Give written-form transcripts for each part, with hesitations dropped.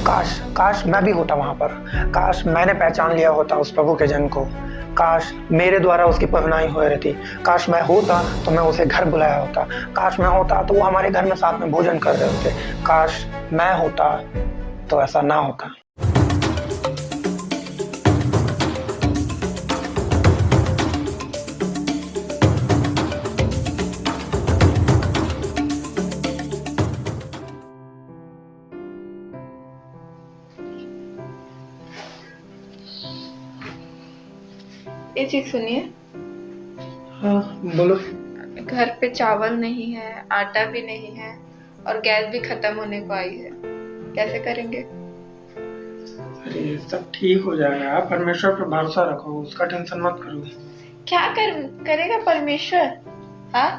काश काश मैं भी होता वहां पर। काश मैंने पहचान लिया होता उस प्रभु के जन को। काश मेरे द्वारा उसकी पहनाई हो रहती। काश मैं होता तो मैं उसे घर बुलाया होता। काश मैं होता तो वो हमारे घर में साथ में भोजन कर रहे होते। काश मैं होता तो ऐसा ना होता। ये चीज सुनिए, हाँ बोलो। घर पे चावल नहीं है, आटा भी नहीं है और गैस भी खत्म होने को आई है। कैसे करेंगे? अरे सब ठीक हो जाएगा, आप परमेश्वर पर भरोसा रखो, उसका टेंशन मत करो। क्या करेगा परमेश्वर? हाँ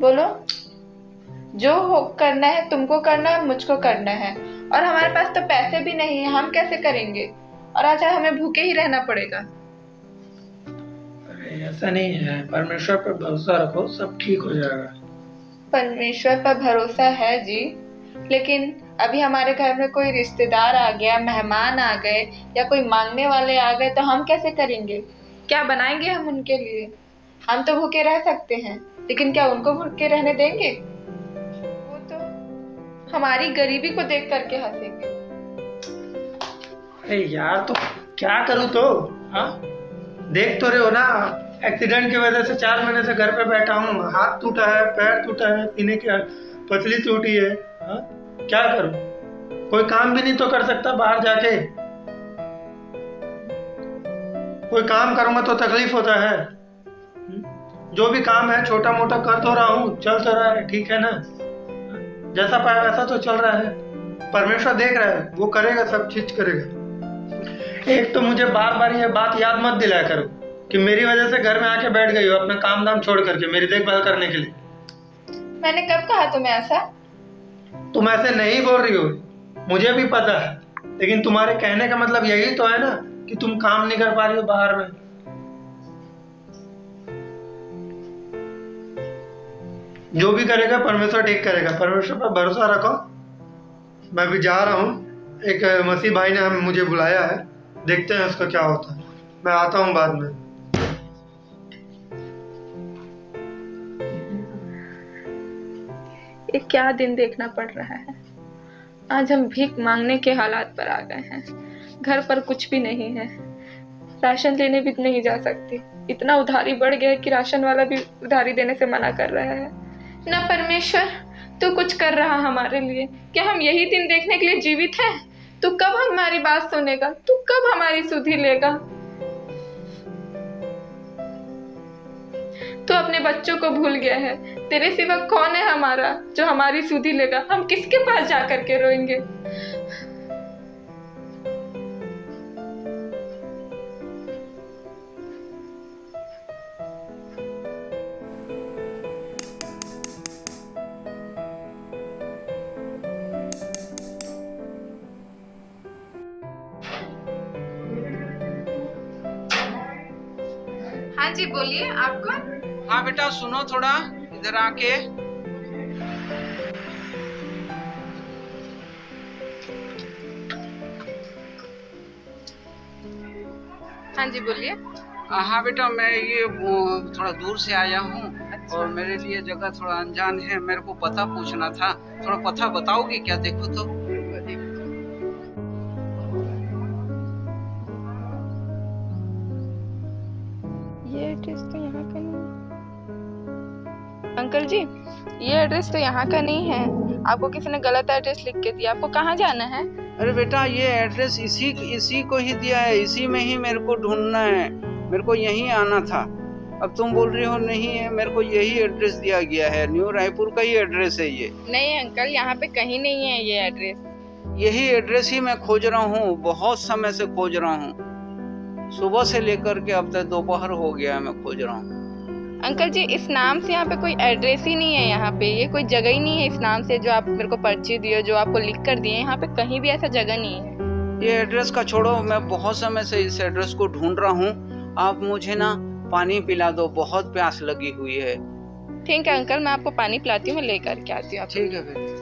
बोलो। जो हो करना है तुमको करना है, मुझको करना है, और हमारे पास तो पैसे भी नहीं है, हम कैसे करेंगे? और आज हमें भूखे ही रहना पड़ेगा। अरे ऐसा नहीं है, परमेश्वर पर भरोसा रखो, सब ठीक हो जाएगा। परमेश्वर पर भरोसा है जी, लेकिन अभी हमारे घर में कोई रिश्तेदार आ गया, मेहमान आ गए या कोई मांगने वाले आ गए तो हम कैसे करेंगे? क्या बनाएंगे हम उनके लिए? हम तो भूखे रह सकते हैं, लेकिन क्या उनको भूखे रहने देंगे? वो तो हमारी गरीबी को देख करके हंसेंगे। अरे यार तो क्या करूँ तो? हाँ देख तो रहे हो ना, एक्सीडेंट की वजह से 4 महीने से घर पे बैठा हूँ। हाथ टूटा है, पैर टूटा है, सीने की पसली टूटी है। हाँ क्या करूँ? कोई काम भी नहीं तो कर सकता बाहर जाके। कोई काम करूँगा तो तकलीफ होता है। जो भी काम है छोटा मोटा कर तो रहा हूँ, चल तो रहा है, ठीक है ना? जैसा पाया वैसा तो चल रहा है। परमेश्वर देख रहा है, वो करेगा, सब चीज करेगा। एक तो मुझे बार बार ये बात याद मत दिलाया करो कि मेरी वजह से घर में आके बैठ गई हो अपना काम धाम छोड़ करके मेरी देखभाल करने के लिए। मैंने कब कहा तुम्हें ऐसा? तुम ऐसे नहीं बोल रही हो, मुझे भी पता है, लेकिन तुम्हारे कहने का मतलब यही तो है ना कि तुम काम नहीं कर पा रही हो बाहर में। जो भी करेगा परमेश्वर ठीक करेगा, परमेश्वर पर भरोसा रखो। मैं भी जा रहा हूँ, एक मसीह भाई ने मुझे बुलाया है, देखते हैं उसका क्या होता है। मैं आता हूँ बाद में। ये क्या दिन देखना पड़ रहा है। आज हम भीख मांगने के हालात पर आ गए हैं। घर पर कुछ भी नहीं है, राशन लेने भी नहीं जा सकती। इतना उधारी बढ़ गया है कि राशन वाला भी उधारी देने से मना कर रहा है। ना परमेश्वर तू कुछ कर रहा हमारे लिए? क्या हम यही दिन देखने के लिए जीवित हैं? तू कब हमारी बात सुनेगा? तू कब हमारी सुधि लेगा? तू अपने बच्चों को भूल गया है। तेरे सिवा कौन है हमारा जो हमारी सुधि लेगा? हम किसके पास जा करके रोएंगे? हाँ जी बोलिए, आप कौन? हाँ बेटा सुनो थोड़ा, इधर आके। हाँ जी बोलिए। हाँ बेटा, मैं ये थोड़ा दूर से आया हूँ। अच्छा। और मेरे लिए जगह थोड़ा अनजान है, मेरे को पता पूछना था। थोड़ा पता बताओगे क्या? देखो तो। ये एड्रेस तो यहाँ का नहीं। अंकल जी, ये एड्रेस तो यहाँ का नहीं है। आपको किसी ने गलत एड्रेस लिख के दिया। आपको कहाँ जाना है? अरे बेटा, ये एड्रेस इसी को ही दिया है, इसी में ही मेरे को ढूंढना है, मेरे को यहीं आना था। अब तुम बोल रही हो नहीं है, मेरे को यही एड्रेस दिया गया है, न्यू रायपुर का ही एड्रेस है ये। नहीं अंकल, यहाँ पे कहीं नहीं है ये एड्रेस। यही एड्रेस ही मैं खोज रहा हूँ, बहुत समय से खोज रहा हूँ। सुबह से लेकर के अब तक दोपहर हो गया है, मैं खोज रहा हूँ। अंकल जी, इस नाम से यहाँ पे कोई एड्रेस ही नहीं है। यहाँ पे ये कोई जगह ही नहीं है इस नाम से, जो आप मेरे को पर्ची दिए, जो आपको लिख कर दिए। यहाँ पे कहीं भी ऐसा जगह नहीं है। ये एड्रेस का छोड़ो, मैं बहुत समय से इस एड्रेस को ढूंढ रहा हूँ। आप मुझे ना पानी पिला दो, बहुत प्यास लगी हुई है। ठीक है अंकल, मैं आपको पानी पिलाती हूँ, मैं लेकर के आती हूँ। ठीक है फिर।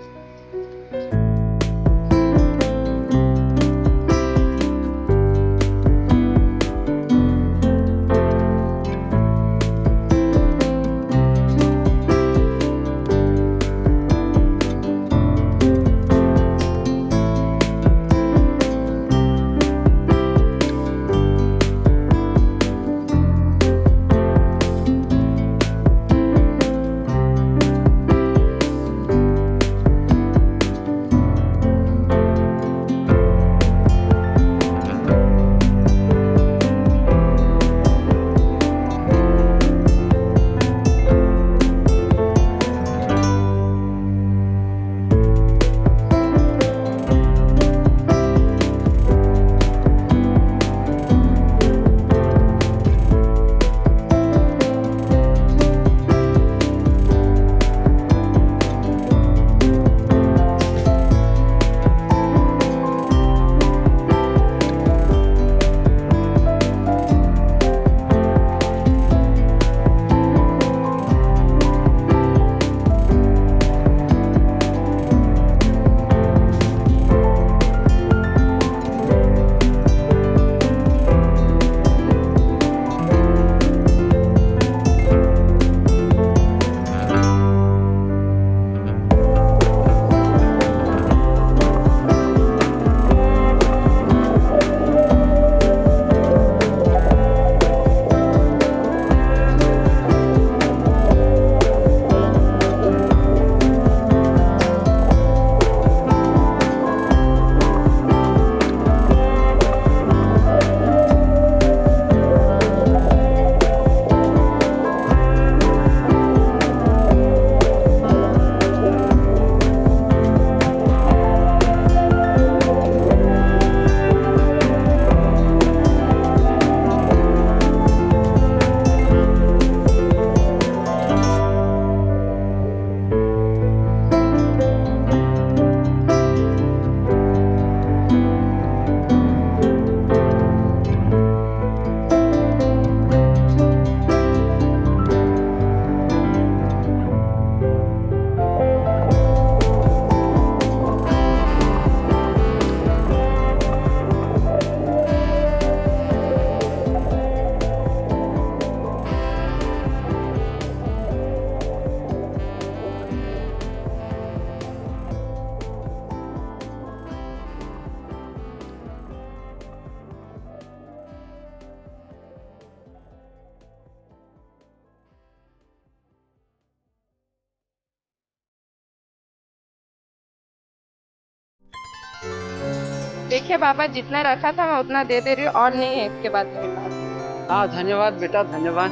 देखिए बाबा, जितना रखा था मैं उतना दे दे रही हूँ, और नहीं है इसके बाद मेरे पास। हाँ धन्यवाद बेटा, धन्यवाद।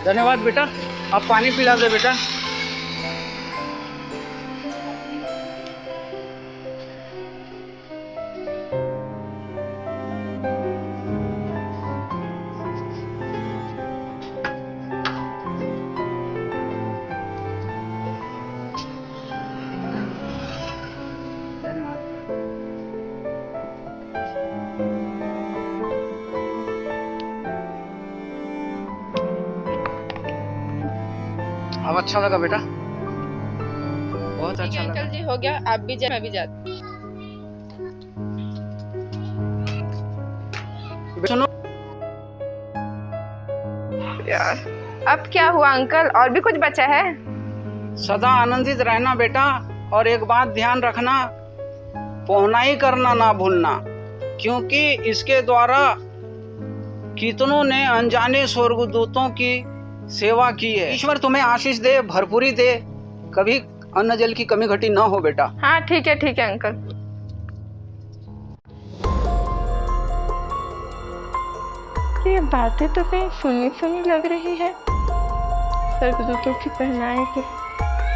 धन्यवाद बेटा। आप पानी पिला दे बेटा। अब अच्छा लगा बेटा, बहुत ठीक अच्छा है लगा। अंकल जी, हो गया। आप भी जाए, मैं भी जाती हूँ। सुनो यार, अब क्या हुआ अंकल? और भी कुछ बचा है? सदा आनंदित रहना बेटा, और एक बात ध्यान रखना, पहुनाई करना ना भूलना, क्योंकि इसके द्वारा कितनों ने अनजाने स्वर्गदूतों की सेवा की है। ईश्वर तुम्हें आशीष दे, भरपूरी दे, कभी अन्न जल की कमी घटी ना हो बेटा। हाँ ठीक है अंकल। ये बातें तो कहीं सुनी सुनी लग रही है, स्वर्गदूतों की पहनाई के।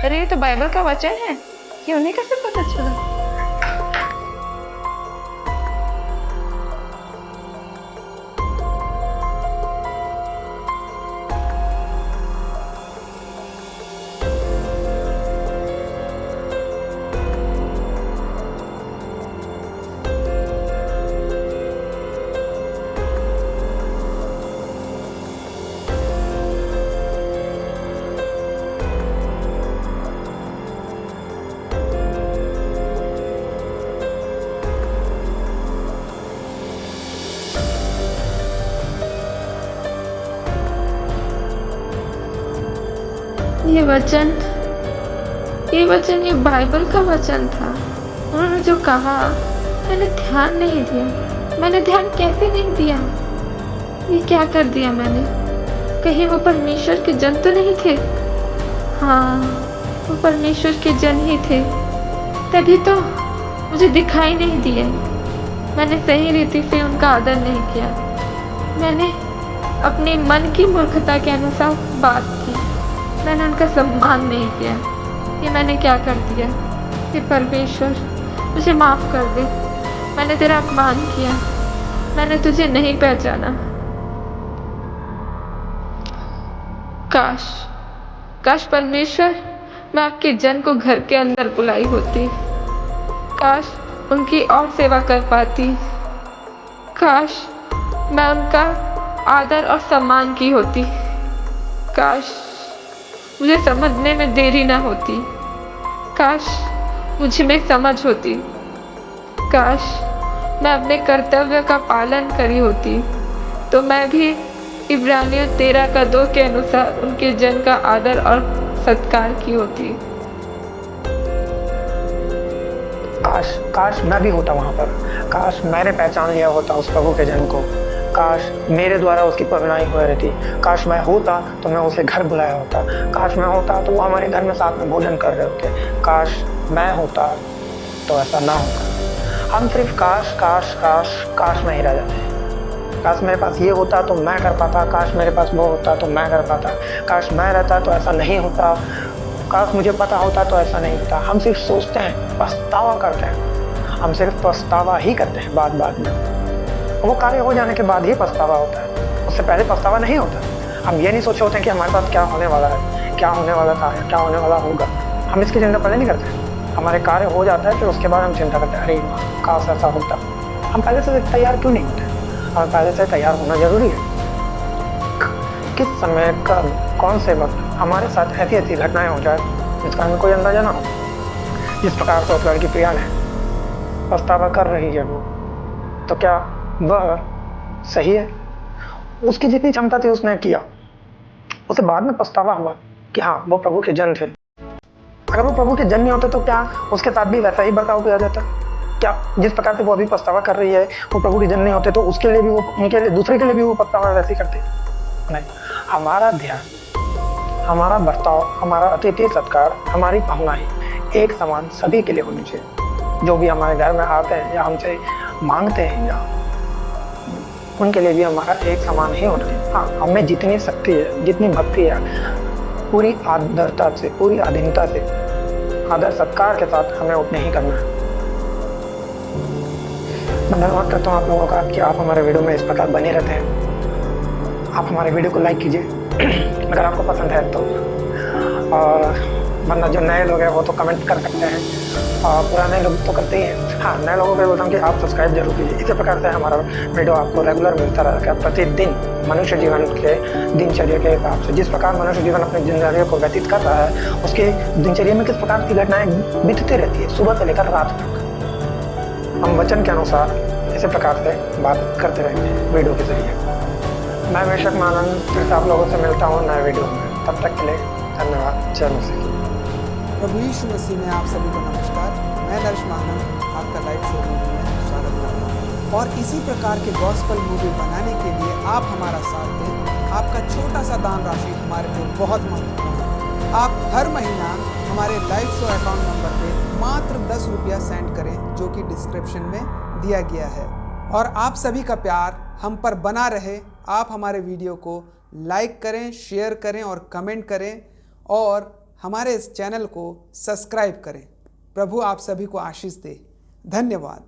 अरे ये तो बाइबल का वचन है, ये उन्हें कैसे पता चला? ये वचन ये बाइबल का वचन था। उन्होंने जो कहा मैंने ध्यान नहीं दिया। मैंने ध्यान कैसे नहीं दिया? ये क्या कर दिया मैंने? कहीं वो परमेश्वर के जन तो नहीं थे? हाँ, वो परमेश्वर के जन ही थे, तभी तो मुझे दिखाई नहीं दिए। मैंने सही रीति से उनका आदर नहीं किया। मैंने अपने मन की मूर्खता के अनुसार बात की। मैंने उनका सम्मान नहीं किया। ये मैंने क्या कर दिया? ये परमेश्वर मुझे माफ कर दे। मैंने तेरा अपमान किया, मैंने तुझे नहीं पहचाना। काश परमेश्वर मैं आपके जन को घर के अंदर बुलाई होती। काश उनकी और सेवा कर पाती। काश मैं उनका आदर और सम्मान की होती। काश मुझे समझने में देरी ना होती। काश मुझे में समझ होती। काश मैं अपने कर्तव्य का पालन करी होती, तो मैं भी इब्रानियों 13:2 के अनुसार उनके जन का आदर और सत्कार की होती। काश मैं भी होता वहाँ पर। काश मैंने पहचान लिया होता उस प्रभु के जन को। काश मेरे द्वारा उसकी पहनाई हो रहती। काश मैं होता तो मैं उसे घर बुलाया होता। काश मैं होता तो वो हमारे घर में साथ में भोजन कर रहे होते। काश मैं होता तो ऐसा ना होता। हम सिर्फ काश में ही रह जाते। काश मेरे पास ये होता तो मैं कर पाता। काश मेरे पास वो होता तो मैं कर पाता। काश मैं रहता तो ऐसा नहीं होता। काश मुझे पता होता तो ऐसा नहीं होता। हम सिर्फ सोचते हैं, पछतावा करते हैं। हम सिर्फ पछतावा ही करते हैं बाद में। वो कार्य हो जाने के बाद ही पछतावा होता है, उससे पहले पछतावा नहीं होता। हम ये नहीं सोचे होते हैं कि हमारे पास क्या होने वाला है, क्या होने वाला था, क्या होने वाला होगा। हम इसकी चिंता पहले नहीं करते। हमारे कार्य हो जाता है, फिर उसके बाद हम चिंता करते हैं, अरे काश ऐसा होता। हम पहले से तैयार क्यों नहीं होते? हमें पहले से तैयार होना जरूरी है। किस समय कब कौन से वक्त हमारे साथ ऐसी घटनाएं हो जाए जिसका हमें कोई अंदाजा ना हो। जिस प्रकार से उस लड़की प्रिया ने पछतावा कर रही है वो, तो क्या वह सही है? उसकी जितनी क्षमता थी उसने किया। उसे बाद में पछतावा हुआ कि हाँ वो प्रभु के जन थे। अगर वो प्रभु के जन नहीं होते तो क्या उसके साथ भी वैसा ही बर्ताव किया जाता? क्या जिस प्रकार से वो अभी पछतावा कर रही है, वो प्रभु के जन नहीं होते तो उसके लिए भी वो, उनके लिए, दूसरे के लिए भी वो पछतावा वैसे ही करते नहीं। हमारा ध्यान, हमारा बर्ताव, हमारा अतिथि सत्कार, हमारी भावनाएं एक समान सभी के लिए होनी चाहिए। जो भी हमारे घर में आते हैं या हमसे मांगते हैं, या उनके लिए भी हमारा एक समान ही होना चाहिए। हाँ, हमें जितनी शक्ति है, जितनी भक्ति है, पूरी आदरता से, पूरी अधीनता से, आदर सत्कार के साथ हमें उतने ही करना है। मैं धन्यवाद करता हूँ आप लोगों का कि आप हमारे वीडियो में इस प्रकार बने रहते हैं। आप हमारे वीडियो को लाइक कीजिए अगर आपको पसंद है तो, और वरना जो नए लोग हैं वो तो कमेंट कर सकते हैं, और पुराने लोग तो करते ही हैं। हाँ, नए लोगों को बोलता हूँ कि आप सब्सक्राइब जरूर कीजिए। इसी प्रकार से हमारा वीडियो आपको रेगुलर मिलता रहेगा प्रतिदिन, मनुष्य जीवन के दिनचर्या के हिसाब से। जिस प्रकार मनुष्य जीवन अपने दिनचर्या को व्यतीत कर रहा है, उसके दिनचर्या में किस प्रकार की घटनाएं बीतती रहती है सुबह से लेकर रात तक, हम वचन के अनुसार इसी प्रकार से बात करते रहेंगे वीडियो के जरिए। मैं बेशक मानंद फिर से आप लोगों से मिलता हूँ नए वीडियो में। तब तक के लिए धन्यवाद। जय मसीह। प्रभु यीशु मसीह में आप सभी को नमस्कार। मैं नरेश मानंद आपका लाइव शो मूवी में स्वागत करता हूँ, और इसी प्रकार के गॉस्पल मूवी बनाने के लिए आप हमारा साथ दें। आपका छोटा सा दान राशि हमारे लिए बहुत महत्वपूर्ण है। आप हर महीना हमारे लाइव शो अकाउंट नंबर पे मात्र 10 रुपया सेंड करें, जो कि डिस्क्रिप्शन में दिया गया है। और आप सभी का प्यार हम पर बना रहे, आप हमारे वीडियो को लाइक करें, शेयर करें और कमेंट करें, और हमारे इस चैनल को सब्सक्राइब करें। प्रभु आप सभी को आशीष दे। धन्यवाद।